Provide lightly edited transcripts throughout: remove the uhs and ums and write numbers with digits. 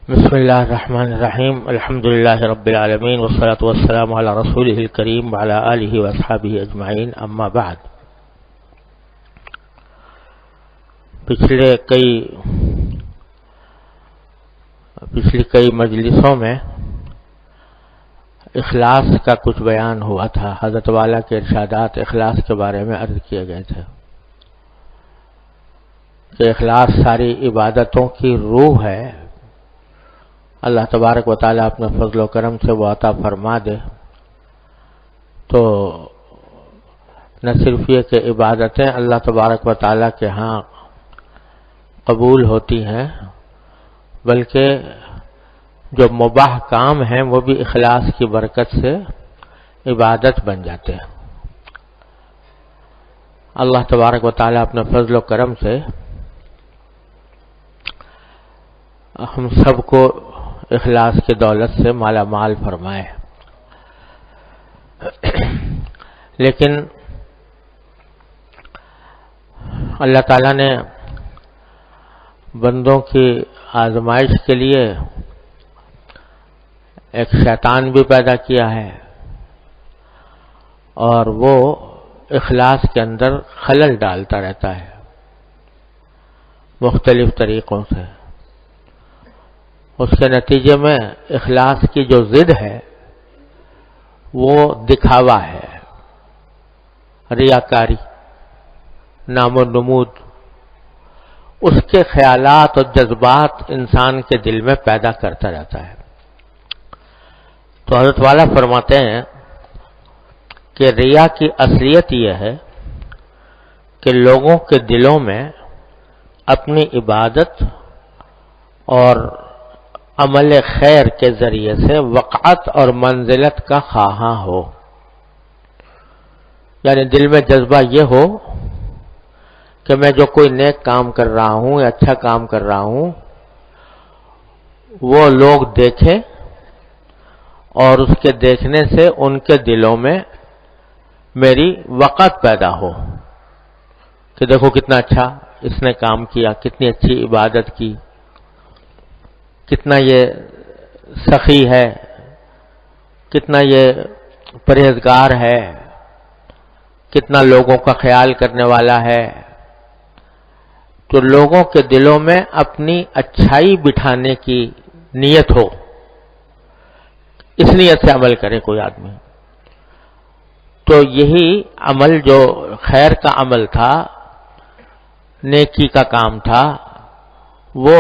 بسم اللہ الرحمن الرحیم الحمد للہ رب العالمین والصلاة والسلام علی رسولہ الکریم وعلی آلہ واصحابہ اجمعین، اما بعد۔ پچھلی کئی مجلسوں میں اخلاص کا کچھ بیان ہوا تھا۔ حضرت والا کے ارشادات اخلاص کے بارے میں عرض کیے گئے تھے کہ اخلاص ساری عبادتوں کی روح ہے۔ اللہ تبارک و تعالیٰ اپنے فضل و کرم سے وہ عطا فرما دے تو نہ صرف یہ کہ عبادتیں اللہ تبارک و تعالیٰ کے ہاں قبول ہوتی ہیں، بلکہ جو مباح کام ہیں وہ بھی اخلاص کی برکت سے عبادت بن جاتے ہیں۔ اللہ تبارک و تعالیٰ اپنے فضل و کرم سے ہم سب کو اخلاص کی دولت سے مالا مال فرمائے۔ لیکن اللہ تعالیٰ نے بندوں کی آزمائش کے لیے ایک شیطان بھی پیدا کیا ہے، اور وہ اخلاص کے اندر خلل ڈالتا رہتا ہے مختلف طریقوں سے۔ اس کے نتیجے میں اخلاص کی جو ضد ہے وہ دکھاوا ہے، ریاکاری، نام و نمود۔ اس کے خیالات اور جذبات انسان کے دل میں پیدا کرتا رہتا ہے۔ تو حضرت والا فرماتے ہیں کہ ریا کی اصلیت یہ ہے کہ لوگوں کے دلوں میں اپنی عبادت اور عمل خیر کے ذریعے سے وقعت اور منزلت کا خواہاں ہو، یعنی دل میں جذبہ یہ ہو کہ میں جو کوئی نیک کام کر رہا ہوں یا اچھا کام کر رہا ہوں وہ لوگ دیکھیں، اور اس کے دیکھنے سے ان کے دلوں میں میری وقعت پیدا ہو کہ دیکھو کتنا اچھا اس نے کام کیا، کتنی اچھی عبادت کی، کتنا یہ سخی ہے، کتنا یہ پرہیزگار ہے، کتنا لوگوں کا خیال کرنے والا ہے۔ تو لوگوں کے دلوں میں اپنی اچھائی بٹھانے کی نیت ہو، اس نیت سے عمل کرے کوئی آدمی۔ تو یہی عمل جو خیر کا عمل تھا، نیکی کا کام تھا، وہ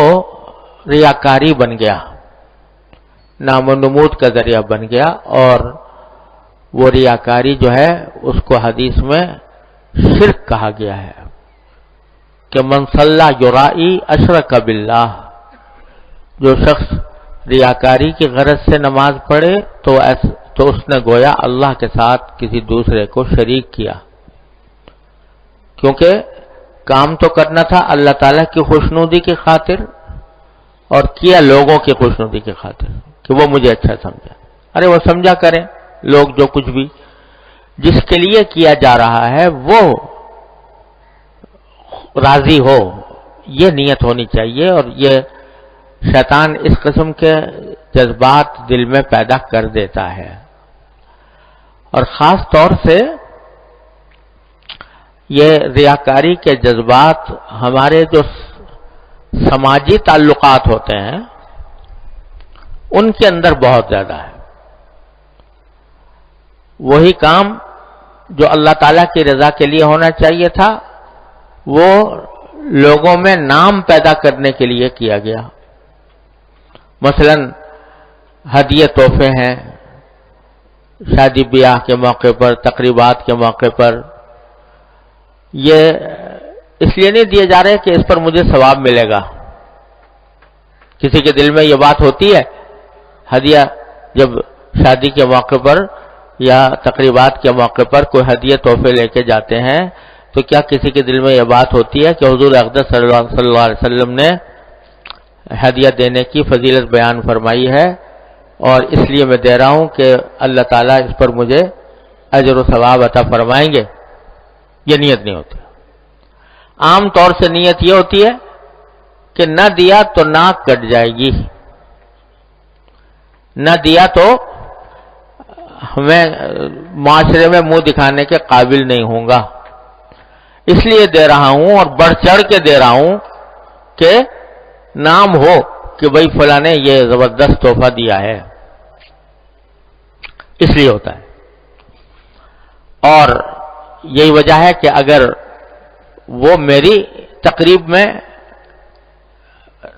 ریاکاری بن گیا، نام و نمود کا ذریعہ بن گیا، اور وہ ریاکاری جو ہے اس کو حدیث میں شرک کہا گیا ہے کہ من صلی یرائی اشرک باللہ، جو شخص ریاکاری کی غرض سے نماز پڑھے تو اس نے گویا اللہ کے ساتھ کسی دوسرے کو شریک کیا، کیونکہ کام تو کرنا تھا اللہ تعالیٰ کی خوشنودی کی خاطر، اور کیا لوگوں کی خوشنودی کی خاطر کہ وہ مجھے اچھا سمجھا۔ ارے وہ سمجھا کریں لوگ جو کچھ بھی، جس کے لیے کیا جا رہا ہے وہ راضی ہو، یہ نیت ہونی چاہیے۔ اور یہ شیطان اس قسم کے جذبات دل میں پیدا کر دیتا ہے، اور خاص طور سے یہ ریاکاری کے جذبات ہمارے جو سماجی تعلقات ہوتے ہیں ان کے اندر بہت زیادہ ہے۔ وہی کام جو اللہ تعالیٰ کی رضا کے لیے ہونا چاہیے تھا وہ لوگوں میں نام پیدا کرنے کے لیے کیا گیا۔ مثلا ہدیے تحفے ہیں، شادی بیاہ کے موقع پر، تقریبات کے موقع پر، یہ اس لیے نہیں دیے جا رہے کہ اس پر مجھے ثواب ملے گا۔ کسی کے دل میں یہ بات ہوتی ہے، ہدیہ جب شادی کے موقع پر یا تقریبات کے موقع پر کوئی ہدیہ تحفے لے کے جاتے ہیں تو کیا کسی کے دل میں یہ بات ہوتی ہے کہ حضور اقدس صلی اللہ علیہ وسلم نے ہدیہ دینے کی فضیلت بیان فرمائی ہے اور اس لیے میں دے رہا ہوں کہ اللہ تعالیٰ اس پر مجھے اجر و ثواب عطا فرمائیں گے؟ یہ نیت نہیں ہوتی۔ عام طور سے نیت یہ ہوتی ہے کہ نہ دیا تو ناک کٹ جائے گی، نہ دیا تو میں معاشرے میں منہ دکھانے کے قابل نہیں ہوں گا، اس لیے دے رہا ہوں اور بڑھ چڑھ کے دے رہا ہوں کہ نام ہو کہ بھئی فلاں نے یہ زبردست تحفہ دیا ہے، اس لیے ہوتا ہے۔ اور یہی وجہ ہے کہ اگر وہ میری تقریب میں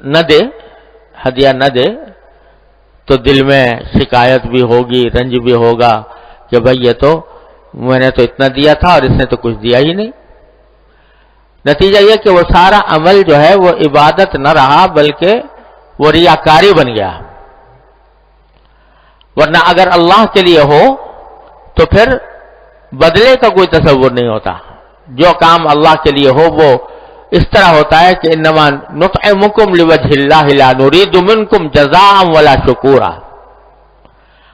نہ دے، ہدیہ نہ دے، تو دل میں شکایت بھی ہوگی، رنج بھی ہوگا کہ بھئی یہ تو میں نے تو اتنا دیا تھا اور اس نے تو کچھ دیا ہی نہیں۔ نتیجہ یہ کہ وہ سارا عمل جو ہے وہ عبادت نہ رہا بلکہ وہ ریاکاری بن گیا۔ ورنہ اگر اللہ کے لیے ہو تو پھر بدلے کا کوئی تصور نہیں ہوتا۔ جو کام اللہ کے لیے ہو وہ اس طرح ہوتا ہے کہ انما نطعمکم لوجہ اللہ لا نرید منکم جزاء ولا شکورا،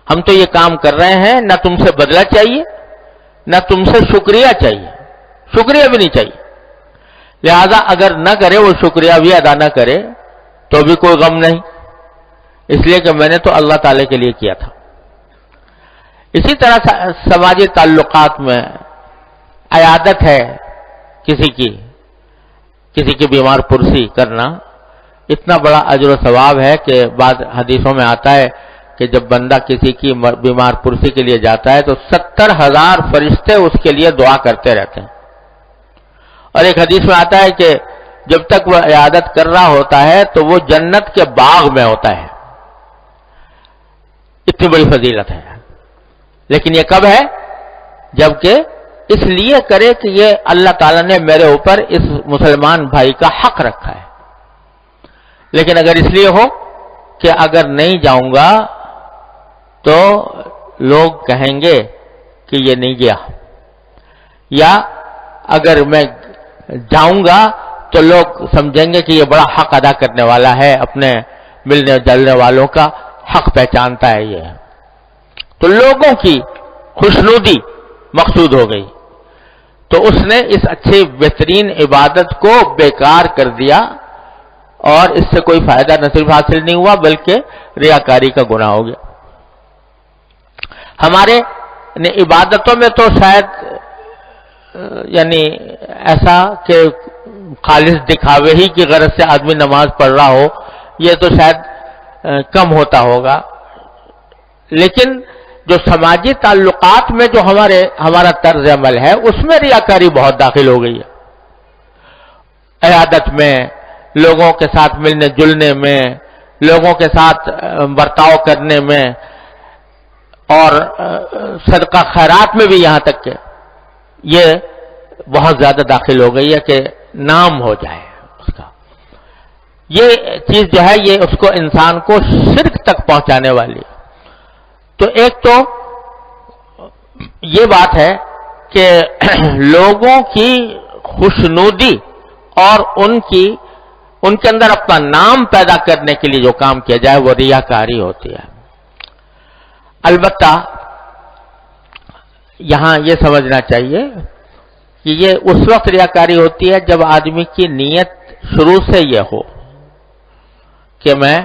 ہم تو یہ کام کر رہے ہیں، نہ تم سے بدلہ چاہیے نہ تم سے شکریہ چاہیے، شکریہ بھی نہیں چاہیے، لہذا اگر نہ کرے وہ شکریہ بھی ادا نہ کرے تو بھی کوئی غم نہیں، اس لیے کہ میں نے تو اللہ تعالی کے لیے کیا تھا۔ اسی طرح سماجی تعلقات میں عیادت ہے کسی کی بیمار پرسی کرنا، اتنا بڑا اجر و ثواب ہے کہ بعض حدیثوں میں آتا ہے کہ جب بندہ کسی کی بیمار پرسی کے لیے جاتا ہے تو 70,000 فرشتے اس کے لیے دعا کرتے رہتے ہیں، اور ایک حدیث میں آتا ہے کہ جب تک وہ عیادت کر رہا ہوتا ہے تو وہ جنت کے باغ میں ہوتا ہے۔ اتنی بڑی فضیلت ہے، لیکن یہ کب ہے؟ جبکہ اس لیے کرے کہ یہ اللہ تعالیٰ نے میرے اوپر اس مسلمان بھائی کا حق رکھا ہے۔ لیکن اگر اس لیے ہو کہ اگر نہیں جاؤں گا تو لوگ کہیں گے کہ یہ نہیں گیا، یا اگر میں جاؤں گا تو لوگ سمجھیں گے کہ یہ بڑا حق ادا کرنے والا ہے، اپنے ملنے جلنے والوں کا حق پہچانتا ہے، یہ تو لوگوں کی خوشنودی مقصود ہو گئی، تو اس نے اس اچھی بہترین عبادت کو بیکار کر دیا، اور اس سے کوئی فائدہ نہ صرف حاصل نہیں ہوا بلکہ ریاکاری کا گناہ ہو گیا۔ ہمارے عبادتوں میں تو شاید یعنی ایسا کہ خالص دکھاوے ہی کی غرض سے آدمی نماز پڑھ رہا ہو، یہ تو شاید کم ہوتا ہوگا، لیکن جو سماجی تعلقات میں جو ہمارا طرز عمل ہے اس میں ریاکاری بہت داخل ہو گئی ہے۔ عیادت میں، لوگوں کے ساتھ ملنے جلنے میں، لوگوں کے ساتھ برتاؤ کرنے میں، اور صدقہ خیرات میں بھی یہاں تک کہ یہ بہت زیادہ داخل ہو گئی ہے کہ نام ہو جائے اس کا۔ یہ چیز جو ہے یہ اس کو انسان کو شرک تک پہنچانے والی ہے۔ تو ایک تو یہ بات ہے کہ لوگوں کی خوشنودی اور ان کے اندر اپنا نام پیدا کرنے کے لیے جو کام کیا جائے وہ ریاکاری ہوتی ہے۔ البتہ یہاں یہ سمجھنا چاہیے کہ یہ اس وقت ریاکاری ہوتی ہے جب آدمی کی نیت شروع سے یہ ہو کہ میں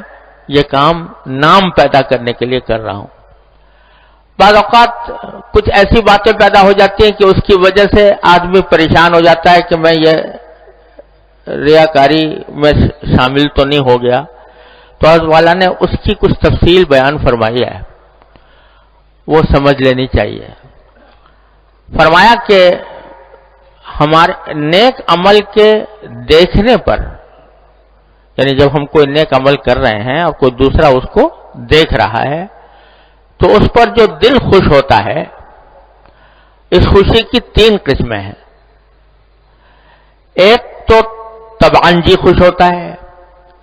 یہ کام نام پیدا کرنے کے لیے کر رہا ہوں۔ بعض اوقات کچھ ایسی باتیں پیدا ہو جاتی ہیں کہ اس کی وجہ سے آدمی پریشان ہو جاتا ہے کہ میں یہ ریاکاری میں شامل تو نہیں ہو گیا، تو حضرت والا نے اس کی کچھ تفصیل بیان فرمائی ہے، وہ سمجھ لینی چاہیے۔ فرمایا کہ ہمارے نیک عمل کے دیکھنے پر، یعنی جب ہم کوئی نیک عمل کر رہے ہیں اور کوئی دوسرا اس کو دیکھ رہا ہے تو اس پر جو دل خوش ہوتا ہے، اس خوشی کی 3 قسمیں ہیں۔ ایک تو طبعاً جی خوش ہوتا ہے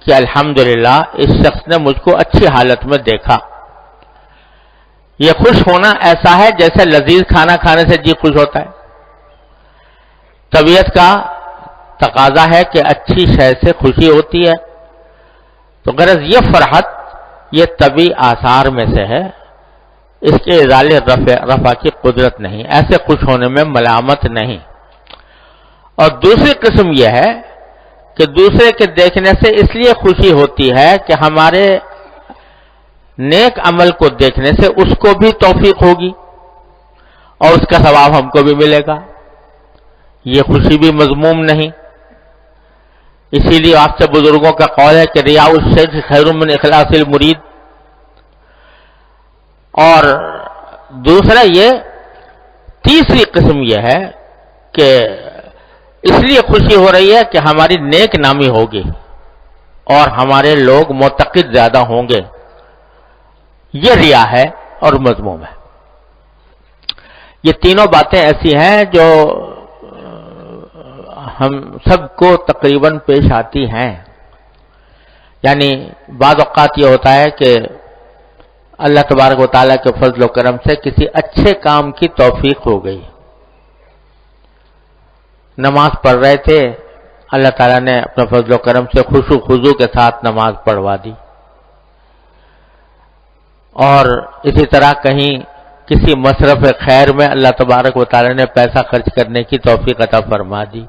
کہ الحمدللہ اس شخص نے مجھ کو اچھی حالت میں دیکھا۔ یہ خوش ہونا ایسا ہے جیسے لذیذ کھانا کھانے سے جی خوش ہوتا ہے۔ طبیعت کا تقاضا ہے کہ اچھی شے سے خوشی ہوتی ہے، تو غرض یہ فرحت یہ طبعی آثار میں سے ہے، اس کے ازالے رفع کی قدرت نہیں، ایسے خوش ہونے میں ملامت نہیں۔ اور دوسری قسم یہ ہے کہ دوسرے کے دیکھنے سے اس لیے خوشی ہوتی ہے کہ ہمارے نیک عمل کو دیکھنے سے اس کو بھی توفیق ہوگی اور اس کا ثواب ہم کو بھی ملے گا. یہ خوشی بھی مذموم نہیں. اسی لیے آپ سے بزرگوں کا قول ہے کہ ریاء الشیخ خیر من اخلاص المرید. اور دوسرا یہ تیسری قسم یہ ہے کہ اس لیے خوشی ہو رہی ہے کہ ہماری نیک نامی ہوگی اور ہمارے لوگ معتقد زیادہ ہوں گے. یہ ریا ہے اور مذموم ہے. یہ تینوں باتیں ایسی ہیں جو ہم سب کو تقریباً پیش آتی ہیں. یعنی بعض اوقات یہ ہوتا ہے کہ اللہ تبارک و تعالیٰ کے فضل و کرم سے کسی اچھے کام کی توفیق ہو گئی. نماز پڑھ رہے تھے, اللہ تعالیٰ نے اپنے فضل و کرم سے خشوع خضوع کے ساتھ نماز پڑھوا دی. اور اسی طرح کہیں کسی مصرف خیر میں اللہ تبارک و تعالیٰ نے پیسہ خرچ کرنے کی توفیق عطا فرما دی.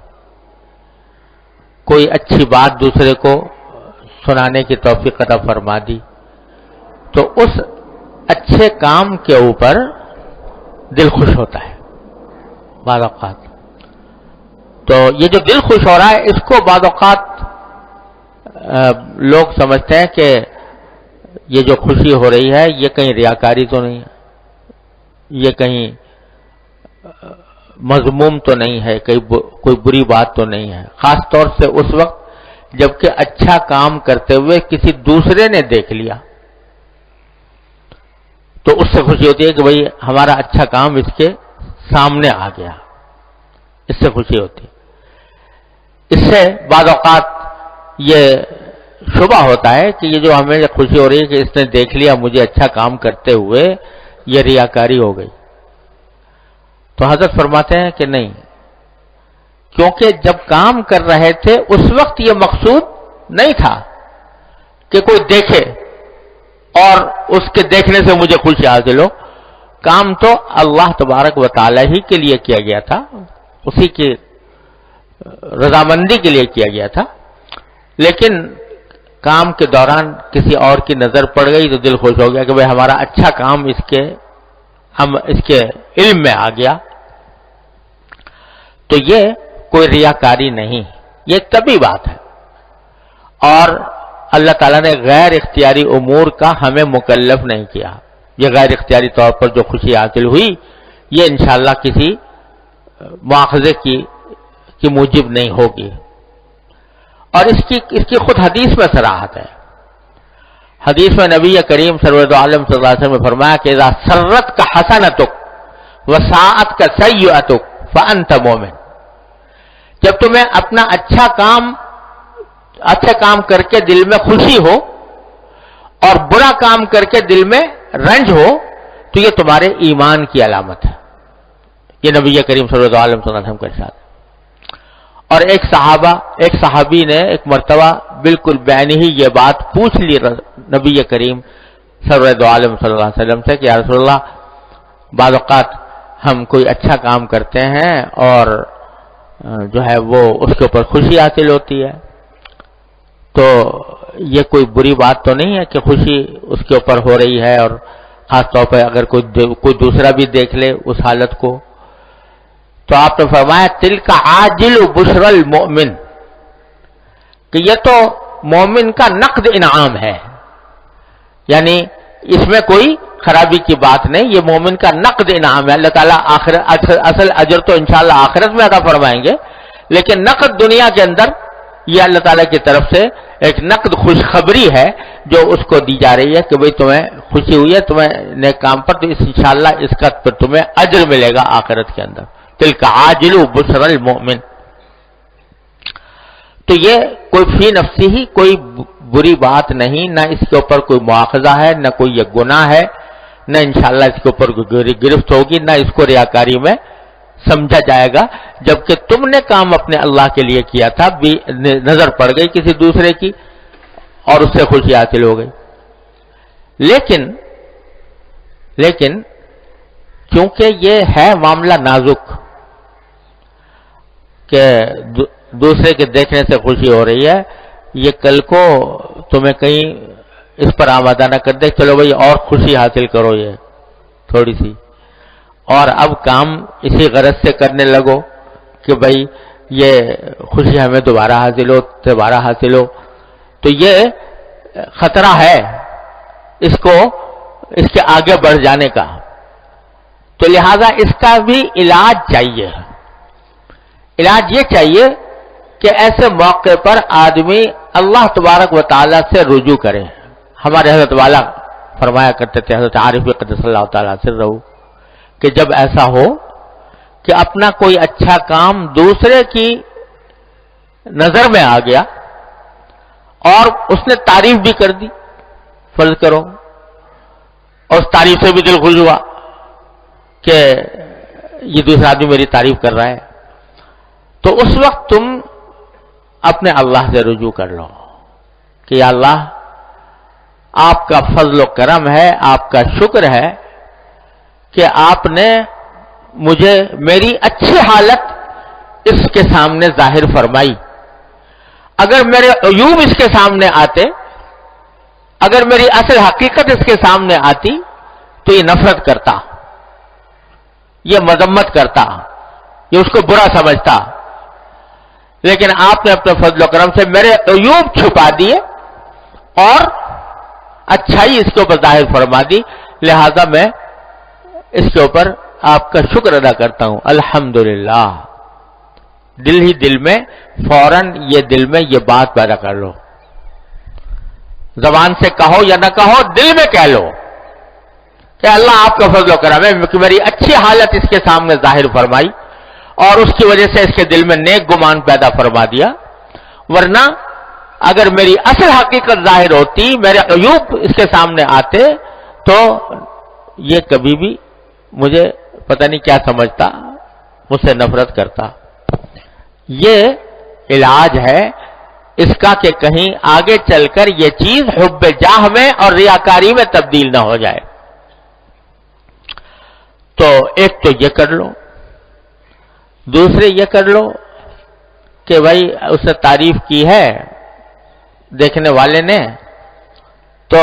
کوئی اچھی بات دوسرے کو سنانے کی توفیق عطا فرما دی. تو اس اچھے کام کے اوپر دل خوش ہوتا ہے بعض اوقات. تو یہ جو دل خوش ہو رہا ہے اس کو بعض اوقات لوگ سمجھتے ہیں کہ یہ جو خوشی ہو رہی ہے یہ کہیں ریاکاری تو نہیں ہے, یہ کہیں مذموم تو نہیں ہے, کوئی بری بات تو نہیں ہے. خاص طور سے اس وقت جبکہ اچھا کام کرتے ہوئے کسی دوسرے نے دیکھ لیا تو اس سے خوشی ہوتی ہے کہ بھئی ہمارا اچھا کام اس کے سامنے آ گیا, اس سے خوشی ہوتی ہے. اس سے بعض اوقات یہ شبہ ہوتا ہے کہ یہ جو ہمیں خوشی ہو رہی ہے کہ اس نے دیکھ لیا مجھے اچھا کام کرتے ہوئے, یہ ریاکاری ہو گئی. تو حضرت فرماتے ہیں کہ نہیں, کیونکہ جب کام کر رہے تھے اس وقت یہ مقصود نہیں تھا کہ کوئی دیکھے اور اس کے دیکھنے سے مجھے خوشی حاصل ہو. کام تو اللہ تبارک و تعالی ہی کے لیے کیا گیا تھا, اسی کی رضامندی کے لیے کیا گیا تھا. لیکن کام کے دوران کسی اور کی نظر پڑ گئی تو دل خوش ہو گیا کہ بھئی ہمارا اچھا کام اس کے علم میں آ گیا. تو یہ کوئی ریاکاری نہیں, یہ طبیعی بات ہے. اور اللہ تعالیٰ نے غیر اختیاری امور کا ہمیں مکلف نہیں کیا. یہ غیر اختیاری طور پر جو خوشی حاصل ہوئی یہ انشاءاللہ کسی مواخذے کی موجب نہیں ہوگی. اور اس کی خود حدیث میں صراحت ہے. حدیث میں نبی کریم سرور عالم صلی اللہ علیہ وسلم نے فرمایا کہ اذا سرت کا حسنتک وساعت کا سیئتک فانت مومن. جب تمہیں اپنا اچھا کام کر کے دل میں خوشی ہو اور برا کام کر کے دل میں رنج ہو تو یہ تمہارے ایمان کی علامت ہے. یہ نبی کریم صلی اللہ علیہ وسلم کا ارشاد ہے. اور ایک صحابی نے ایک مرتبہ بالکل بعینی ہی یہ بات پوچھ لی نبی کریم صلی اللہ علیہ وسلم سے کہ یا رسول اللہ, بعض اوقات ہم کوئی اچھا کام کرتے ہیں اور جو ہے وہ اس کے اوپر خوشی حاصل ہوتی ہے, تو یہ کوئی بری بات تو نہیں ہے کہ خوشی اس کے اوپر ہو رہی ہے, اور خاص طور پہ اگر کوئی دوسرا بھی دیکھ لے اس حالت کو. تو آپ نے فرمایا تلک عاجل بشر المؤمن, کہ یہ تو مومن کا نقد انعام ہے, یعنی اس میں کوئی خرابی کی بات نہیں, یہ مومن کا نقد انعام ہے. اللہ تعالیٰ اصل اجر تو انشاءاللہ آخرت میں عطا فرمائیں گے, لیکن نقد دنیا کے اندر یہ اللہ تعالیٰ کی طرف سے ایک نقد خوشخبری ہے جو اس کو دی جا رہی ہے کہ بھئی تمہیں خوشی ہوئی ہے تمہیں نیک کام پر, تو انشاءاللہ اس کا پر تمہیں اجر ملے گا آخرت کے اندر. تلک عاجل بشر المؤمن. تو یہ کوئی فی نفسی ہی کوئی بری بات نہیں, نہ اس کے اوپر کوئی مواخذہ ہے, نہ کوئی یہ گناہ ہے, نہ انشاءاللہ اس کے اوپر کوئی گرفت ہوگی, نہ اس کو ریاکاری میں سمجھا جائے گا. جبکہ تم نے کام اپنے اللہ کے لیے کیا تھا, بھی نظر پڑ گئی کسی دوسرے کی اور اس سے خوشی حاصل ہو گئی. لیکن کیونکہ یہ ہے معاملہ نازک کہ دوسرے کے دیکھنے سے خوشی ہو رہی ہے, یہ کل کو تمہیں کہیں اس پر آمادہ نہ کر دے چلو بھائی اور خوشی حاصل کرو یہ تھوڑی سی، اور اب کام اسی غرض سے کرنے لگو کہ بھائی یہ خوشی ہمیں دوبارہ حاصل ہو، تو یہ خطرہ ہے اس کے آگے بڑھ جانے کا. تو لہذا اس کا بھی علاج چاہیے. علاج یہ چاہیے کہ ایسے موقع پر آدمی اللہ تبارک و تعالیٰ سے رجوع کرے. ہمارے حضرت والا فرمایا کرتے تھے، حضرت عارف قدس اللہ تعالیٰ سے رہو، کہ جب ایسا ہو کہ اپنا کوئی اچھا کام دوسرے کی نظر میں آ گیا اور اس نے تعریف بھی کر دی، فرض کرو، اور اس تعریف سے بھی دل خوش ہوا کہ یہ دوسرا آدمی میری تعریف کر رہا ہے، تو اس وقت تم اپنے اللہ سے رجوع کر لو کہ یا اللہ آپ کا فضل و کرم ہے، آپ کا شکر ہے کہ آپ نے مجھے میری اچھی حالت اس کے سامنے ظاہر فرمائی. اگر میرے عیوب اس کے سامنے آتے، اگر میری اصل حقیقت اس کے سامنے آتی تو یہ نفرت کرتا، یہ مذمت کرتا، یہ اس کو برا سمجھتا. لیکن آپ نے اپنے فضل و کرم سے میرے عیوب چھپا دیے اور اچھائی اس کے اوپر ظاہر فرما دی، لہذا میں اس کے اوپر آپ کا شکر ادا کرتا ہوں. الحمدللہ. دل ہی دل میں فوراً دل میں یہ بات پیدا کر لو، زبان سے کہو یا نہ کہو، دل میں کہہ لو کہ اللہ آپ کا فضل و کرم ہے کہ میری اچھی حالت اس کے سامنے ظاہر فرمائی اور اس کی وجہ سے اس کے دل میں نیک گمان پیدا فرما دیا. ورنہ اگر میری اصل حقیقت ظاہر ہوتی، میرے عیوب اس کے سامنے آتے، تو یہ کبھی بھی مجھے پتہ نہیں کیا سمجھتا، مجھ سے نفرت کرتا. یہ علاج ہے اس کا کہ کہیں آگے چل کر یہ چیز حب جاہ میں اور ریاکاری میں تبدیل نہ ہو جائے. تو ایک تو یہ کر لو، دوسرے یہ کر لو کہ بھائی اس نے تعریف کی ہے دیکھنے والے نے، تو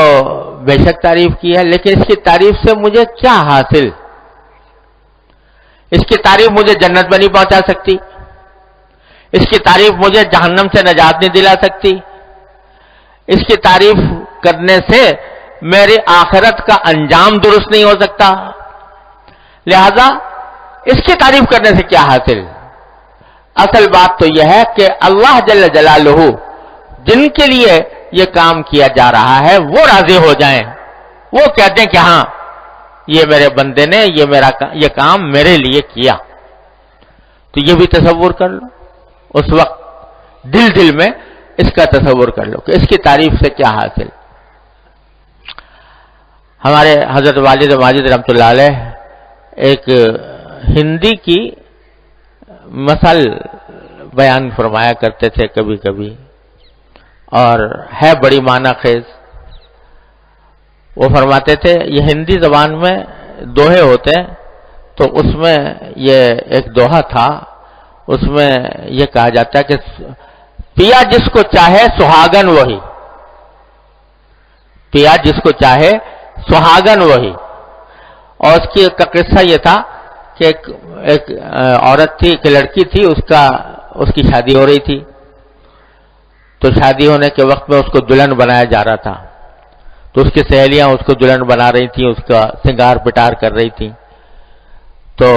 بے شک تعریف کی ہے، لیکن اس کی تعریف سے مجھے کیا حاصل؟ اس کی تعریف مجھے جنت میں نہیں پہنچا سکتی، اس کی تعریف مجھے جہنم سے نجات نہیں دلا سکتی، اس کی تعریف کرنے سے میری آخرت کا انجام درست نہیں ہو سکتا، لہذا اس کی تعریف کرنے سے کیا حاصل؟ اصل بات تو یہ ہے کہ اللہ جل جلالہ جن کے لیے یہ کام کیا جا رہا ہے وہ راضی ہو جائیں، وہ کہتے ہیں کہ ہاں یہ میرے بندے نے یہ کام میرے لیے کیا. تو یہ بھی تصور کر لو، اس وقت دل میں اس کا تصور کر لو کہ اس کی تعریف سے کیا حاصل. ہمارے حضرت والد ماجد رحمۃ اللہ علیہ ایک ہندی کی مثل بیان فرمایا کرتے تھے کبھی کبھی، اور ہے بڑی معنی خیز. وہ فرماتے تھے یہ ہندی زبان میں دوہے ہوتے ہیں، تو اس میں یہ ایک دوہا تھا، اس میں یہ کہا جاتا ہے کہ پیا جس کو چاہے سہاگن وہی، پیا جس کو چاہے سہاگن وہی. اور اس کا قصہ یہ تھا کہ ایک عورت تھی، ایک لڑکی تھی، اس کی شادی ہو رہی تھی. تو شادی ہونے کے وقت میں اس کو دلہن بنایا جا رہا تھا، تو اس کی سہیلیاں اس کو دلہن بنا رہی تھیں، اس کا سنگار پٹار کر رہی تھیں. تو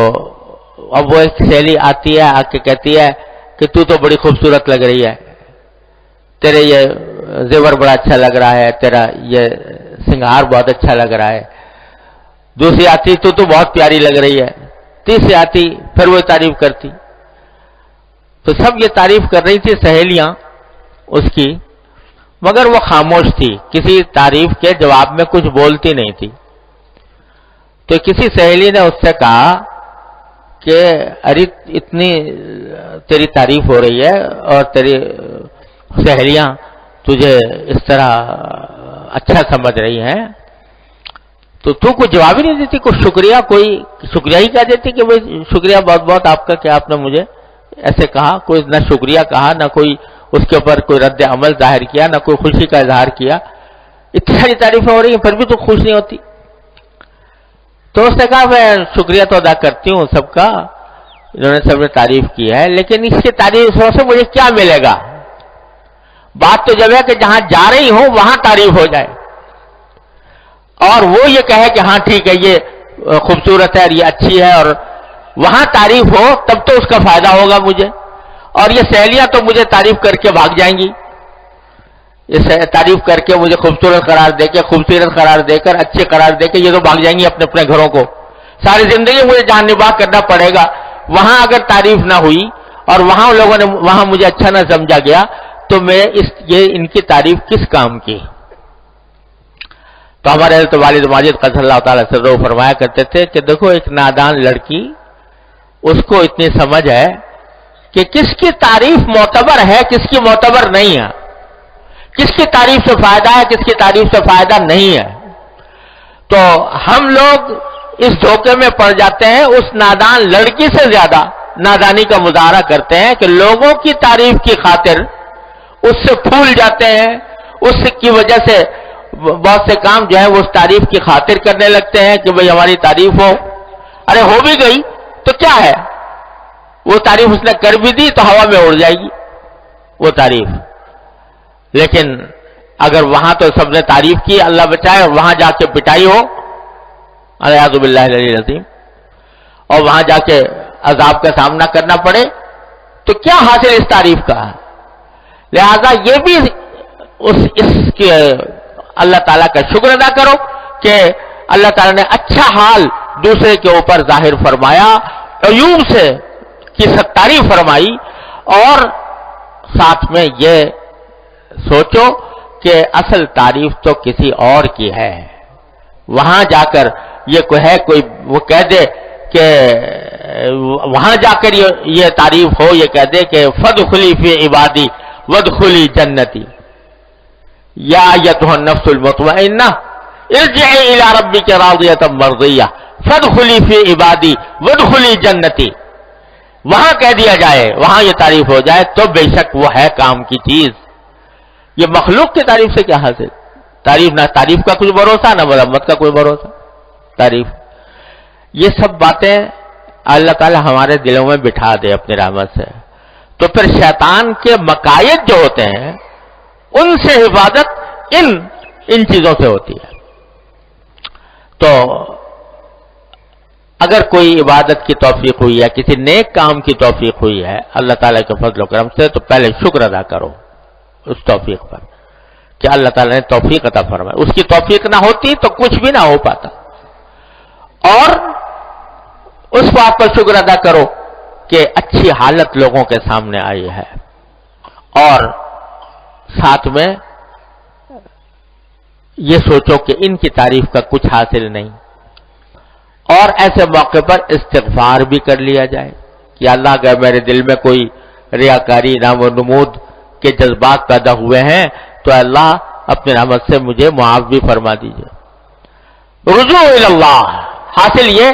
اب وہ ایک سہیلی آتی ہے، آ کے کہتی ہے کہ تو بڑی خوبصورت لگ رہی ہے، تیرے یہ زیور بڑا اچھا لگ رہا ہے، تیرا یہ سنگار بہت اچھا لگ رہا ہے. دوسری آتی تو بہت پیاری لگ رہی ہے. تیسری آتی پھر وہ تعریف کرتی. تو سب یہ تعریف کر رہی تھی سہیلیاں اس کی، مگر وہ خاموش تھی، کسی تعریف کے جواب میں کچھ بولتی نہیں تھی. تو کسی سہیلی نے اس سے کہا کہ ارے اتنی تیری تعریف ہو رہی ہے اور تیری سہیلیاں تجھے اس طرح اچھا سمجھ رہی ہیں، تو کوئی جواب ہی نہیں دیتی، کوئی شکریہ ہی کہہ دیتی کہ بھائی شکریہ بہت بہت آپ کا کہ آپ نے مجھے ایسے کہا. کوئی نہ شکریہ کہا، نہ کوئی اس کے اوپر کوئی رد عمل ظاہر کیا، نہ کوئی خوشی کا اظہار کیا. اتنی ساری تعریفیں ہو رہی ہیں پھر بھی تو خوش نہیں ہوتی. تو اس نے کہا میں شکریہ تو ادا کرتی ہوں سب کا، انہوں نے سب نے تعریف کی ہے، لیکن اس کی تعریف سے مجھے کیا ملے گا؟ بات تو جب ہے کہ جہاں جا رہی ہوں وہاں تعریف ہو جائے، اور وہ یہ کہے کہ ہاں ٹھیک ہے یہ خوبصورت ہے اور یہ اچھی ہے، اور وہاں تعریف ہو تب تو اس کا فائدہ ہوگا مجھے. اور یہ سہیلیاں تو مجھے تعریف کر کے بھاگ جائیں گی، یہ تعریف کر کے مجھے خوبصورت قرار دے کے، خوبصورت قرار دے کر، اچھے قرار دے کے یہ تو بھاگ جائیں گی اپنے اپنے گھروں کو. ساری زندگی مجھے جان نباہ کرنا پڑے گا. وہاں اگر تعریف نہ ہوئی اور وہاں لوگوں نے وہاں مجھے اچھا نہ سمجھا گیا تو میں یہ ان کی تعریف کس کام کی؟ تو ہمارے حضرت والد ماجد قدس اللہ تعالیٰ سے رو فرمایا کرتے تھے کہ دیکھو ایک نادان لڑکی، اس کو اتنی سمجھ ہے کہ کس کی تعریف معتبر ہے، کس کی معتبر نہیں ہے، کس کی تعریف سے فائدہ ہے، کس کی تعریف سے فائدہ نہیں ہے. تو ہم لوگ اس دھوکے میں پڑ جاتے ہیں، اس نادان لڑکی سے زیادہ نادانی کا مظاہرہ کرتے ہیں کہ لوگوں کی تعریف کی خاطر اس سے پھول جاتے ہیں، اس کی وجہ سے بہت سے کام جو ہے وہ اس تعریف کی خاطر کرنے لگتے ہیں کہ بھئی ہماری تعریف ہو. ارے ہو بھی گئی تو کیا ہے، وہ تعریف اس نے کر بھی دی تو ہوا میں اڑ جائے گی وہ تعریف. لیکن اگر وہاں تو سب نے تعریف کی، اللہ بچائے، اور وہاں جا کے پٹائی ہو، الیاذ باللہ العلی العظیم، اور وہاں جا کے عذاب کا سامنا کرنا پڑے تو کیا حاصل اس تعریف کا؟ لہذا یہ بھی اس کے اللہ تعالیٰ کا شکر ادا کرو کہ اللہ تعالیٰ نے اچھا حال دوسرے کے اوپر ظاہر فرمایا، عیوب سے کی ستاری فرمائی، اور ساتھ میں یہ سوچو کہ اصل تعریف تو کسی اور کی ہے. وہاں جا کر یہ کوئی وہ کہہ دے کہ وہاں جا کر یہ تعریف ہو، یہ کہہ دے کہ فادخلی فی عبادی وادخلی جنتی یا ایتھا النفس المطمئنہ ارجعی الی ربک راضیۃ مرضیہ فادخلی فی عبادی وادخلی جنتی. وہاں کہہ دیا جائے، وہاں یہ تعریف ہو جائے تو بے شک وہ ہے کام کی چیز. یہ مخلوق کی تعریف سے کیا حاصل؟ تعریف نہ تعریف کا کچھ بھروسہ، نہ مذمت کا کوئی بھروسہ. تعریف یہ سب باتیں اللہ تعالی ہمارے دلوں میں بٹھا دے اپنی رحمت سے، تو پھر شیطان کے مقاصد جو ہوتے ہیں ان سے حفاظت ان چیزوں سے ہوتی ہے. تو اگر کوئی عبادت کی توفیق ہوئی ہے، کسی نیک کام کی توفیق ہوئی ہے اللہ تعالیٰ کے فضل و کرم سے، تو پہلے شکر ادا کرو اس توفیق پر کہ اللہ تعالیٰ نے توفیق عطا فرمائی. اس کی توفیق نہ ہوتی تو کچھ بھی نہ ہو پاتا. اور اس بات پر شکر ادا کرو کہ اچھی حالت لوگوں کے سامنے آئی ہے، اور ساتھ میں یہ سوچو کہ ان کی تعریف کا کچھ حاصل نہیں. اور ایسے موقع پر استغفار بھی کر لیا جائے کہ اللہ اگر میرے دل میں کوئی ریاکاری، نام و نمود کے جذبات پیدا ہوئے ہیں تو اللہ اپنی رحمت سے مجھے معاف بھی فرما دیجیے. رجوع اللہ، حاصل یہ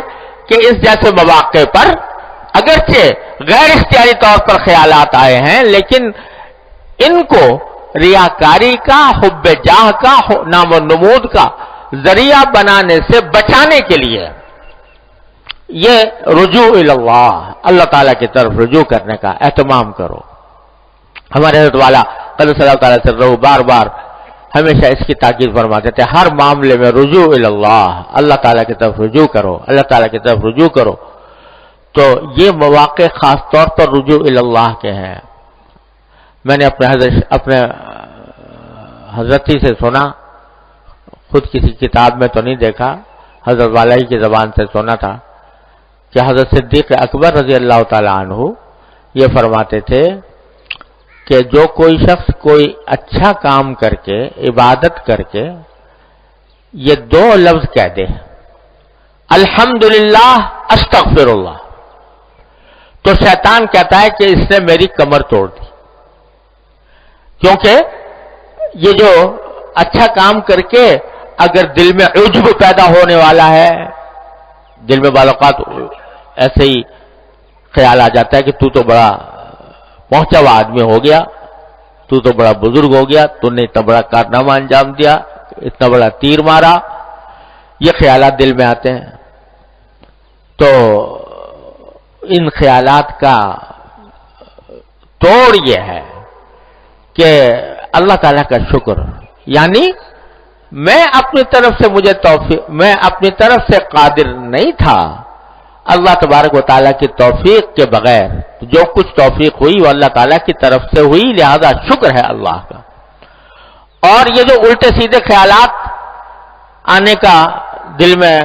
کہ اس جیسے مواقع پر اگرچہ غیر اختیاری طور پر خیالات آئے ہیں، لیکن ان کو ریاکاری کا، حب جاہ کا، نام و نمود کا ذریعہ بنانے سے بچانے کے لیے یہ رجوع اللہ، اللہ تعالیٰ کی طرف رجوع کرنے کا اہتمام کرو. ہمارے حضرت والا قدس اللہ تعالیٰ سے رہو بار بار ہمیشہ اس کی تاکید فرماتے تھے، ہر معاملے میں رجوع اللہ، اللہ تعالیٰ کی طرف رجوع کرو، اللہ تعالیٰ کی طرف رجوع کرو. تو یہ مواقع خاص طور پر رجوع اللہ کے ہیں. میں نے اپنے حضرت ہی سے سنا، خود کسی کتاب میں تو نہیں دیکھا، حضرت والا ہی کی زبان سے سنا تھا کہ حضرت صدیق اکبر رضی اللہ تعالیٰ عنہ یہ فرماتے تھے کہ جو کوئی شخص کوئی اچھا کام کر کے، عبادت کر کے یہ دو لفظ کہہ دے، الحمدللہ استغفر اللہ، تو شیطان کہتا ہے کہ اس نے میری کمر توڑ دی. کیونکہ یہ جو اچھا کام کر کے اگر دل میں عجب پیدا ہونے والا ہے، دل میں بعض اوقات ایسے ہی خیال آ جاتا ہے کہ تو بڑا پہنچا ہوا آدمی ہو گیا، تو بڑا بزرگ ہو گیا، تو نے اتنا بڑا کارنامہ انجام دیا، اتنا بڑا تیر مارا، یہ خیالات دل میں آتے ہیں. تو ان خیالات کا توڑ یہ ہے کہ اللہ تعالیٰ کا شکر، یعنی میں اپنی طرف سے میں اپنی طرف سے قادر نہیں تھا، اللہ تبارک و تعالیٰ کی توفیق کے بغیر جو کچھ توفیق ہوئی وہ اللہ تعالیٰ کی طرف سے ہوئی، لہذا شکر ہے اللہ کا. اور یہ جو الٹے سیدھے خیالات آنے کا دل میں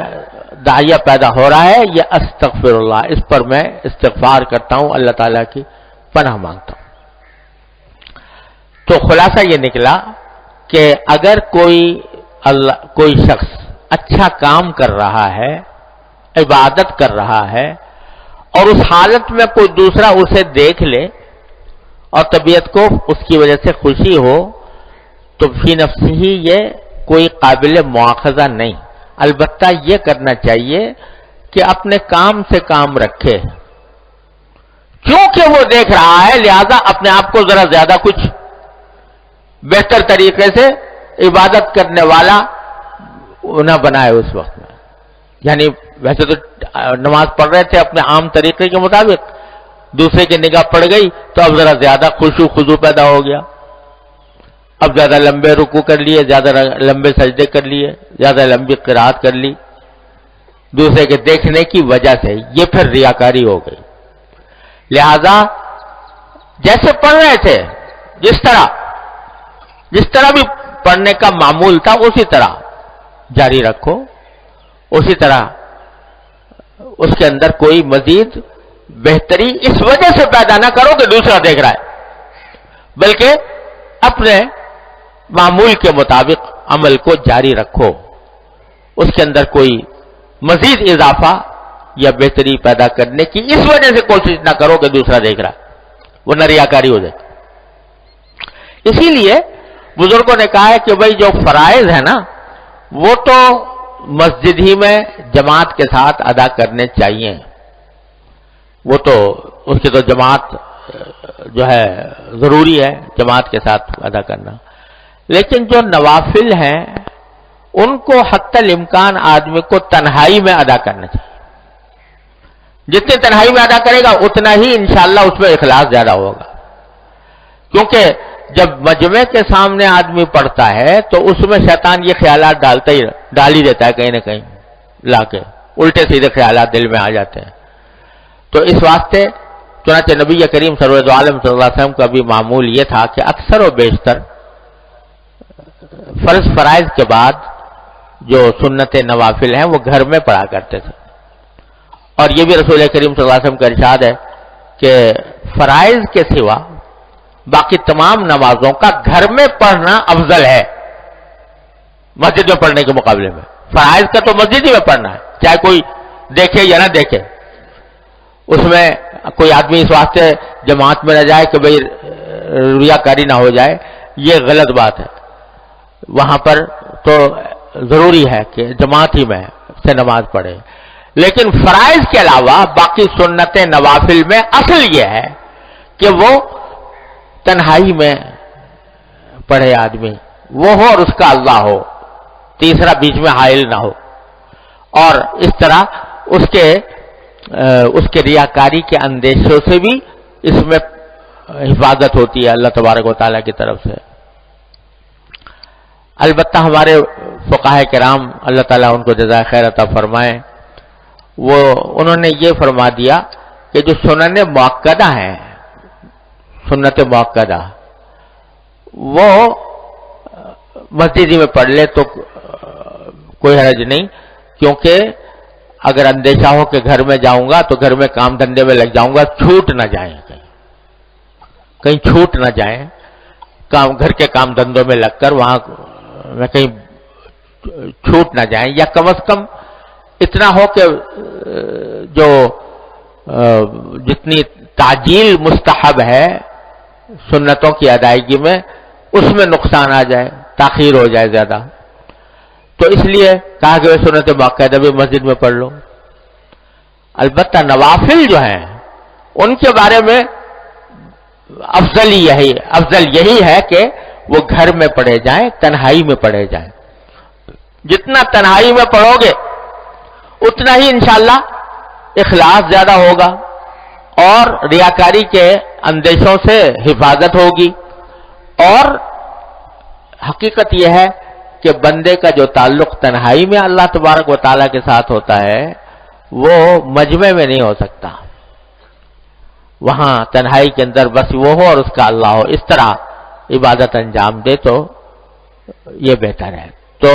داعیہ پیدا ہو رہا ہے، یہ استغفر اللہ، اس پر میں استغفار کرتا ہوں، اللہ تعالیٰ کی پناہ مانگتا ہوں. تو خلاصہ یہ نکلا کہ اگر کوئی شخص اچھا کام کر رہا ہے، عبادت کر رہا ہے، اور اس حالت میں کوئی دوسرا اسے دیکھ لے اور طبیعت کو اس کی وجہ سے خوشی ہو، تو فی نفسی ہی یہ کوئی قابل مواخذہ نہیں. البتہ یہ کرنا چاہیے کہ اپنے کام سے کام رکھے، کیونکہ وہ دیکھ رہا ہے، لہذا اپنے آپ کو ذرا زیادہ کچھ بہتر طریقے سے عبادت کرنے والا نہ بنائے اس وقت میں. یعنی ویسے تو نماز پڑھ رہے تھے اپنے عام طریقے کے مطابق، دوسرے کی نگاہ پڑ گئی تو اب ذرا زیادہ خشوع خضوع پیدا ہو گیا، اب زیادہ لمبے رکوع کر لیے، زیادہ لمبے سجدے کر لیے، زیادہ لمبی قرات کر لی دوسرے کے دیکھنے کی وجہ سے، یہ پھر ریاکاری ہو گئی. لہذا جیسے پڑھ رہے تھے، جس طرح بھی پڑھنے کا معمول تھا اسی طرح جاری رکھو، اسی طرح اس کے اندر کوئی مزید بہتری اس وجہ سے پیدا نہ کرو کہ دوسرا دیکھ رہا ہے، بلکہ اپنے معمول کے مطابق عمل کو جاری رکھو، اس کے اندر کوئی مزید اضافہ یا بہتری پیدا کرنے کی اس وجہ سے کوشش نہ کرو کہ دوسرا دیکھ رہا ہے، ورنہ ریاکاری ہو جائے. اسی لیے بزرگوں نے کہا ہے کہ بھائی جو فرائض ہے نا وہ تو مسجد ہی میں جماعت کے ساتھ ادا کرنے چاہیے، وہ تو اس کی تو جماعت جو ہے ضروری ہے، جماعت کے ساتھ ادا کرنا. لیکن جو نوافل ہیں ان کو حتی الامکان آدمی کو تنہائی میں ادا کرنا چاہیے. جتنی تنہائی میں ادا کرے گا اتنا ہی انشاءاللہ اس میں اخلاص زیادہ ہوگا، کیونکہ جب مجمع کے سامنے آدمی پڑھتا ہے تو اس میں شیطان یہ خیالات ڈال ہی دیتا ہے کہیں نہ کہیں لا کے، الٹے سیدھے خیالات دل میں آ جاتے ہیں. تو اس واسطے چنانچہ نبی کریم سرور عالم صلی اللہ علیہ وسلم کا بھی معمول یہ تھا کہ اکثر و بیشتر فرائض کے بعد جو سنت نوافل ہیں وہ گھر میں پڑھا کرتے تھے. اور یہ بھی رسول کریم صلی اللہ علیہ وسلم کا ارشاد ہے کہ فرائض کے سوا باقی تمام نمازوں کا گھر میں پڑھنا افضل ہے مسجد میں پڑھنے کے مقابلے میں. فرائض کا تو مسجد ہی میں پڑھنا ہے، چاہے کوئی دیکھے یا نہ دیکھے. اس میں کوئی آدمی اس واسطے جماعت میں نہ جائے کہ بھئی ریاکاری نہ ہو جائے، یہ غلط بات ہے. وہاں پر تو ضروری ہے کہ جماعت ہی میں سے نماز پڑھے. لیکن فرائض کے علاوہ باقی سنت نوافل میں اصل یہ ہے کہ وہ تنہائی میں پڑھے آدمی، وہ ہو اور اس کا اللہ ہو، تیسرا بیچ میں حائل نہ ہو. اور اس طرح اس کے ریاکاری کے اندیشوں سے بھی اس میں حفاظت ہوتی ہے اللہ تبارک و تعالیٰ کی طرف سے. البتہ ہمارے فقہائے کرام اللہ تعالیٰ ان کو جزائے خیر عطا فرمائے، انہوں نے یہ فرما دیا کہ جو سنن مؤکدہ ہیں، سنت مؤکدہ، وہ مسجد میں پڑھ لے تو کوئی حرج نہیں، کیونکہ اگر اندیشہ ہو کہ گھر میں جاؤں گا تو گھر میں کام دھندے میں لگ جاؤں گا، چھوٹ نہ جائیں، کہیں چھوٹ نہ جائیں، گھر کے کام دھندوں میں لگ کر وہاں میں کہیں چھوٹ نہ جائیں، یا کم از کم اتنا ہو کہ جو جتنی تعجیل مستحب ہے سنتوں کی ادائیگی میں اس میں نقصان آ جائے، تاخیر ہو جائے زیادہ. تو اس لیے کہا کہ سنت باقاعدہ بھی مسجد میں پڑھ لو. البتہ نوافل جو ہیں ان کے بارے میں افضل یہی ہے کہ وہ گھر میں پڑھے جائیں، تنہائی میں پڑھے جائیں. جتنا تنہائی میں پڑھو گے اتنا ہی انشاءاللہ اخلاص زیادہ ہوگا اور ریاکاری کے اندیشوں سے حفاظت ہوگی. اور حقیقت یہ ہے کہ بندے کا جو تعلق تنہائی میں اللہ تبارک و تعالیٰ کے ساتھ ہوتا ہے وہ مجمع میں نہیں ہو سکتا. وہاں تنہائی کے اندر بس وہ ہو اور اس کا اللہ ہو، اس طرح عبادت انجام دے تو یہ بہتر ہے. تو